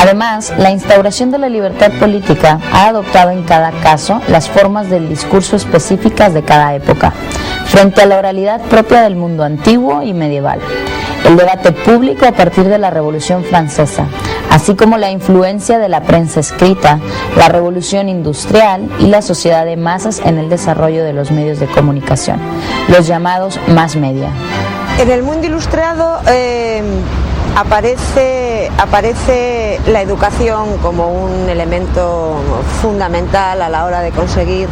Además, la instauración de la libertad política ha adoptado en cada caso las formas del discurso específicas de cada época, frente a la oralidad propia del mundo antiguo y medieval. El debate público a partir de la Revolución Francesa, así como la influencia de la prensa escrita, la Revolución Industrial y la sociedad de masas en el desarrollo de los medios de comunicación, los llamados mass media. En el mundo ilustrado aparece la educación como un elemento fundamental a la hora de conseguir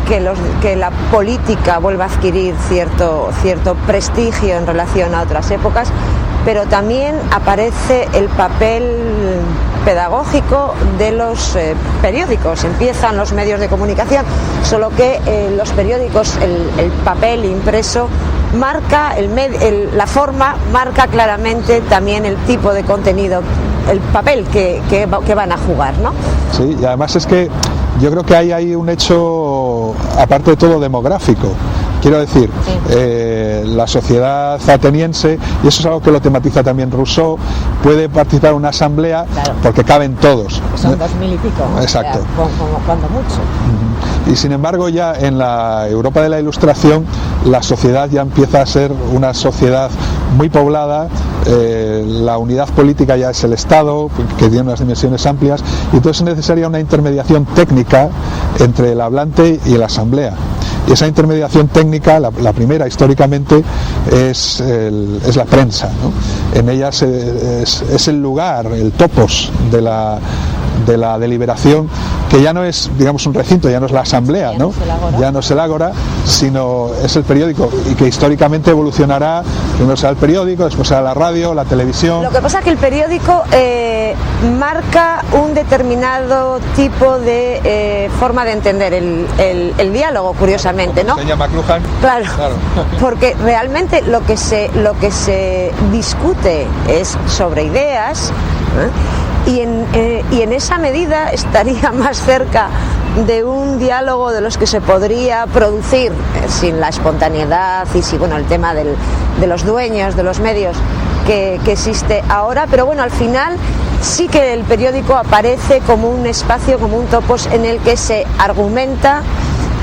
que la política vuelva a adquirir cierto prestigio en relación a otras épocas, pero también aparece el papel pedagógico de los periódicos. Empiezan los medios de comunicación, solo que los periódicos, el papel impreso marca la forma, marca claramente también el tipo de contenido, el papel que van a jugar, ¿no? Sí, y además es que yo creo que hay un hecho, aparte de todo, demográfico. Quiero decir, la sociedad ateniense, y eso es algo que lo tematiza también Rousseau, puede participar en una asamblea, claro, porque caben todos. Son 2000 y pico. Exacto. O sea, cuando mucho. Y sin embargo, ya en la Europa de la Ilustración, la sociedad ya empieza a ser una sociedad muy poblada, la unidad política ya es el Estado, que tiene unas dimensiones amplias, y entonces es necesaria una intermediación técnica entre el hablante y la asamblea. Y esa intermediación técnica, la primera históricamente, es la prensa, ¿no? En ella es el lugar, el topos de la deliberación, que ya no es, digamos, un recinto, ya no es la asamblea, ¿no? Ya no es el ágora, sino es el periódico, y que históricamente evolucionará, primero será el periódico, después será la radio, la televisión. Lo que pasa es que el periódico marca un determinado tipo de forma de entender el diálogo, curiosamente, ¿no? Enseña McLuhan. Claro, porque realmente lo que se discute es sobre ideas, y en esa medida estaría más cerca de un diálogo de los que se podría producir sin la espontaneidad y sí, bueno, el tema de los dueños de los medios que existe ahora, pero bueno, al final sí que el periódico aparece como un espacio, como un topos en el que se argumenta,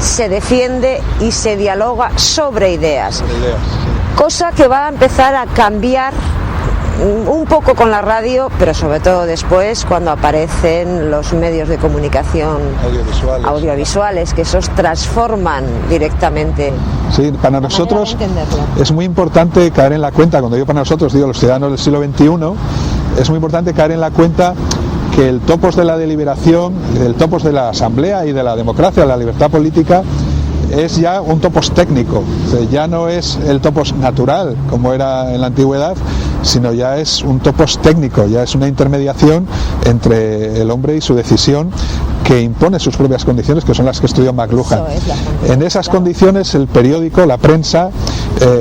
se defiende y se dialoga sobre ideas, cosa que va a empezar a cambiar un poco con la radio, pero sobre todo después cuando aparecen los medios de comunicación audiovisuales, que esos transforman directamente. Sí, para nosotros es muy importante caer en la cuenta, cuando digo para nosotros, digo los ciudadanos del siglo XXI, es muy importante caer en la cuenta que el topos de la deliberación, el topos de la asamblea y de la democracia, de la libertad política, es ya un topos técnico, o sea, ya no es el topos natural como era en la antigüedad, sino ya es un topos técnico, ya es una intermediación entre el hombre y su decisión, que impone sus propias condiciones, que son las que estudió McLuhan. En esas condiciones el periódico, la prensa,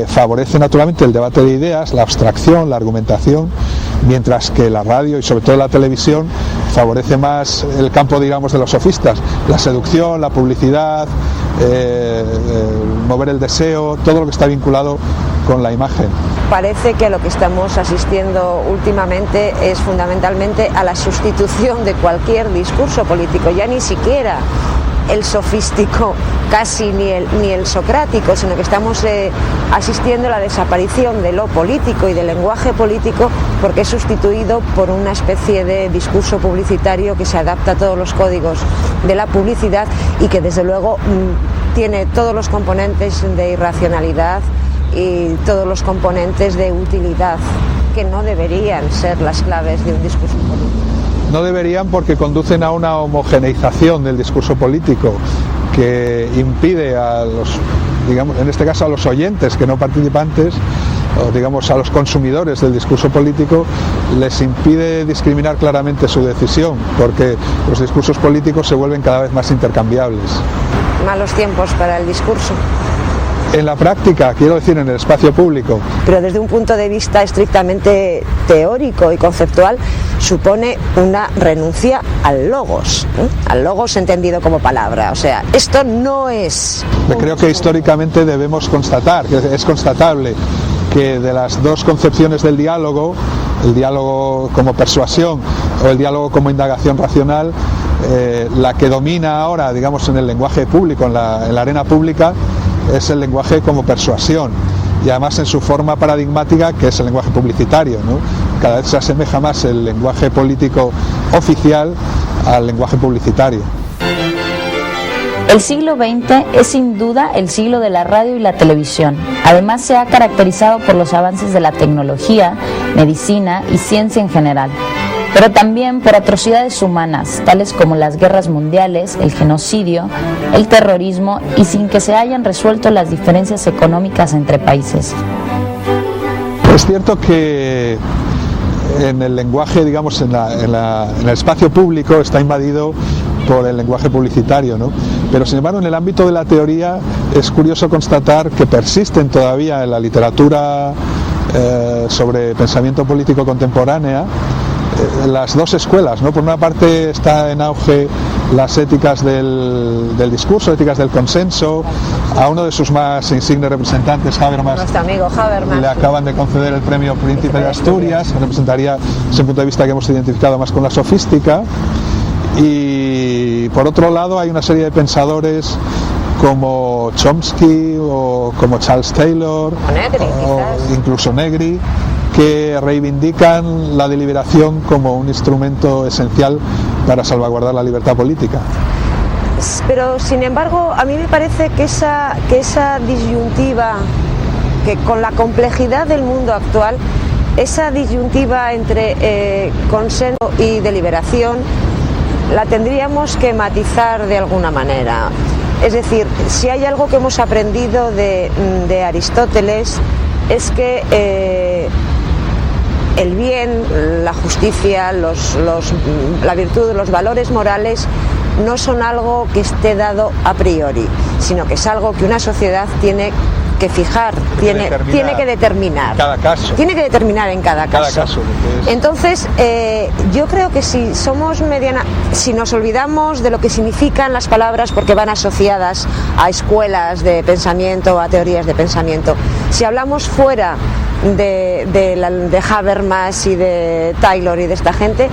favorece naturalmente el debate de ideas, la abstracción, la argumentación, mientras que la radio y sobre todo la televisión favorece más el campo, digamos, de los sofistas, la seducción, la publicidad, mover el deseo, todo lo que está vinculado con la imagen. Parece que lo que estamos asistiendo últimamente es fundamentalmente a la sustitución de cualquier discurso político, ya ni siquiera el sofístico, casi ni el socrático, sino que estamos asistiendo a la desaparición de lo político y del lenguaje político, porque es sustituido por una especie de discurso publicitario que se adapta a todos los códigos de la publicidad y que desde luego tiene todos los componentes de irracionalidad y todos los componentes de utilidad que no deberían ser las claves de un discurso político. No deberían, porque conducen a una homogeneización del discurso político que impide a los, digamos, en este caso a los oyentes que no participantes, o digamos a los consumidores del discurso político, les impide discriminar claramente su decisión, porque los discursos políticos se vuelven cada vez más intercambiables. Malos tiempos para el discurso. En la práctica, quiero decir, en el espacio público. Pero desde un punto de vista estrictamente teórico y conceptual, supone una renuncia al logos, al logos entendido como palabra. O sea, esto no es... Creo que históricamente debemos constatar, que es constatable, que de las dos concepciones del diálogo, el diálogo como persuasión o el diálogo como indagación racional, la que domina ahora, digamos, en el lenguaje público, en la arena pública, es el lenguaje como persuasión, y además en su forma paradigmática, que es el lenguaje publicitario, ¿no? Cada vez se asemeja más el lenguaje político oficial al lenguaje publicitario. El siglo XX es sin duda el siglo de la radio y la televisión. Además se ha caracterizado por los avances de la tecnología, medicina y ciencia en general, pero también por atrocidades humanas, tales como las guerras mundiales, el genocidio, el terrorismo, y sin que se hayan resuelto las diferencias económicas entre países. Es cierto que en el lenguaje, digamos, en el espacio público está invadido por el lenguaje publicitario, ¿no? Pero sin embargo en el ámbito de la teoría es curioso constatar que persisten todavía en la literatura sobre pensamiento político contemporánea las dos escuelas, ¿no? Por una parte está en auge las éticas del discurso, éticas del consenso. A uno de sus más insignes representantes, Habermas, nuestro amigo Habermas, le acaban de conceder el premio Príncipe de Asturias, representaría ese punto de vista que hemos identificado más con la sofística. Y por otro lado hay una serie de pensadores como Chomsky o como Charles Taylor o incluso Negri, que reivindican la deliberación como un instrumento esencial para salvaguardar la libertad política. Pero sin embargo a mí me parece que esa disyuntiva, que con la complejidad del mundo actual, esa disyuntiva entre consenso y deliberación la tendríamos que matizar de alguna manera. Es decir, si hay algo que hemos aprendido de Aristóteles es que el bien, la justicia, la virtud, los valores morales no son algo que esté dado a priori, sino que es algo que una sociedad tiene que fijar, tiene que determinar. Cada caso. Tiene que determinar en cada caso. Entonces, yo creo que si nos olvidamos de lo que significan las palabras porque van asociadas a escuelas de pensamiento, a teorías de pensamiento, si hablamos fuera de Habermas y de Taylor y de esta gente,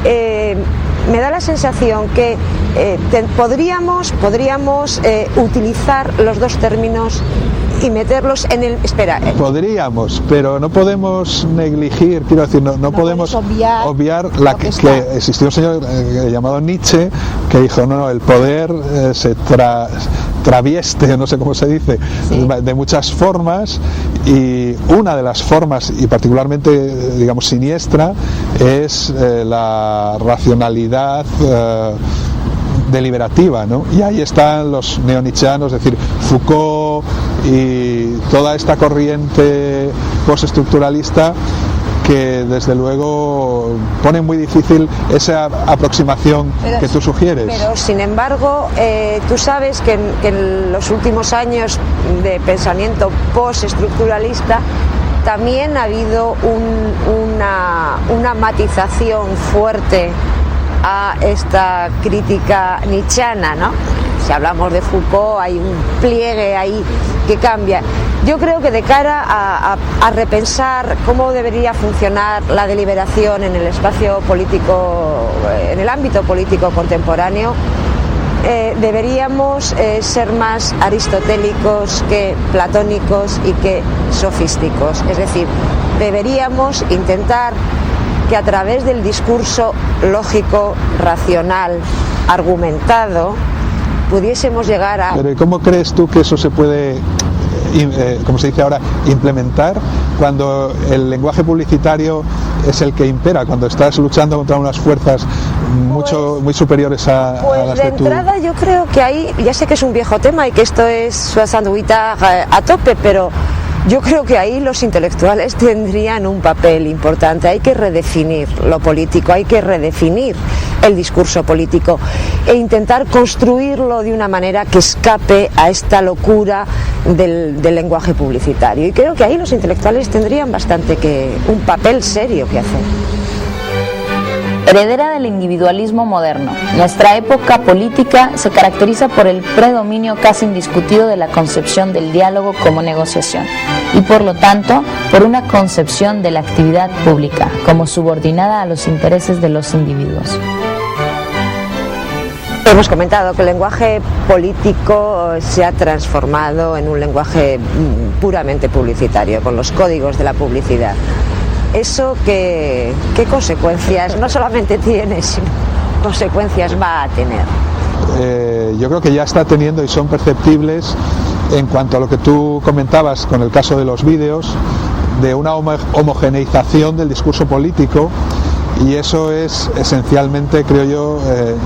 me da la sensación que podríamos utilizar los dos términos y meterlos en el... Podríamos, pero no podemos negligir, quiero decir, no podemos obviar que existió un señor llamado Nietzsche que dijo, no, el poder se travieste, no sé cómo se dice, sí, de muchas formas, y una de las formas, y particularmente, digamos, siniestra, es la racionalidad deliberativa, ¿no? Y ahí están los neonietzscheanos, es decir, Foucault y toda esta corriente postestructuralista que desde luego pone muy difícil esa aproximación que tú sugieres. Pero sin embargo, tú sabes que en los últimos años de pensamiento postestructuralista también ha habido una matización fuerte a esta crítica nietzscheana, ¿no? Si hablamos de Foucault, hay un pliegue ahí que cambia. Yo creo que de cara a repensar cómo debería funcionar la deliberación en el espacio político, en el ámbito político contemporáneo, deberíamos ser más aristotélicos que platónicos y que sofísticos. Es decir, deberíamos intentar que a través del discurso lógico, racional, argumentado, pudiésemos llegar a... Pero ¿cómo crees tú que eso se puede, como se dice ahora, implementar cuando el lenguaje publicitario es el que impera, cuando estás luchando contra unas fuerzas muy superiores a las de tu... de entrada yo creo que ahí, ya sé que es un viejo tema y que esto es soixante-huit a tope, pero yo creo que ahí los intelectuales tendrían un papel importante. Hay que redefinir lo político, hay que redefinir el discurso político e intentar construirlo de una manera que escape a esta locura del lenguaje publicitario. Y creo que ahí los intelectuales tendrían un papel serio que hacer. Heredera del individualismo moderno, nuestra época política se caracteriza por el predominio casi indiscutido de la concepción del diálogo como negociación. y por lo tanto por una concepción de la actividad pública como subordinada a los intereses de los individuos. Hemos comentado que el lenguaje político se ha transformado en un lenguaje puramente publicitario, con los códigos de la publicidad. ¿Eso qué consecuencias no solamente tiene, sino consecuencias va a tener? Yo creo que ya está teniendo y son perceptibles en cuanto a lo que tú comentabas con el caso de los vídeos, de una homogeneización del discurso político, y eso es esencialmente, creo yo,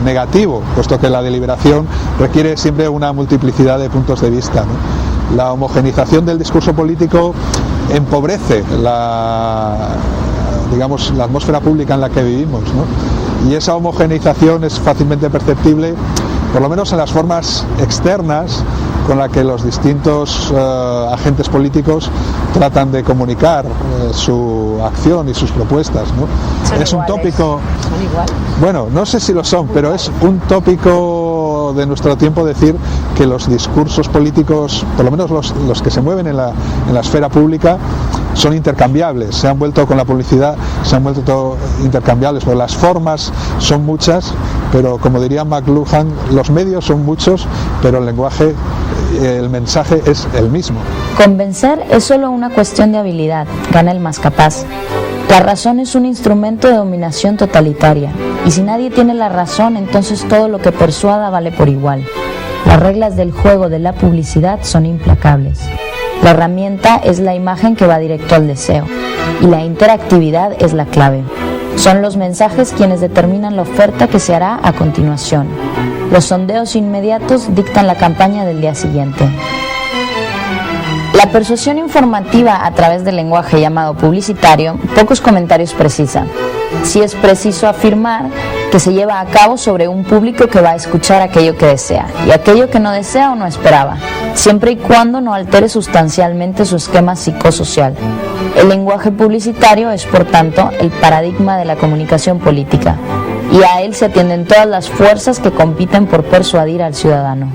negativo, puesto que la deliberación requiere siempre una multiplicidad de puntos de vista, ¿no? La homogeneización del discurso político empobrece la atmósfera pública en la que vivimos, ¿no? Y esa homogeneización es fácilmente perceptible, por lo menos en las formas externas con la que los distintos agentes políticos tratan de comunicar su acción y sus propuestas, ¿no? Es un tópico. ¿Son iguales? Bueno, no sé si lo son, pero es un tópico de nuestro tiempo decir que los discursos políticos, por lo menos los que se mueven en la esfera pública, son intercambiables. Se han vuelto con la publicidad, se han vuelto intercambiables, porque las formas son muchas, pero como diría McLuhan, los medios son muchos, pero el lenguaje, el mensaje es el mismo. Convencer es solo una cuestión de habilidad, gana el más capaz. La razón es un instrumento de dominación totalitaria, y si nadie tiene la razón, entonces todo lo que persuada vale por igual. Las reglas del juego de la publicidad son implacables. La herramienta es la imagen que va directo al deseo, y la interactividad es la clave. Son los mensajes quienes determinan la oferta que se hará a continuación. Los sondeos inmediatos dictan la campaña del día siguiente. La persuasión informativa a través del lenguaje llamado publicitario, pocos comentarios precisa. Sí es preciso afirmar que se lleva a cabo sobre un público que va a escuchar aquello que desea y aquello que no desea o no esperaba, siempre y cuando no altere sustancialmente su esquema psicosocial. El lenguaje publicitario es, por tanto, el paradigma de la comunicación política, y a él se atienden todas las fuerzas que compiten por persuadir al ciudadano.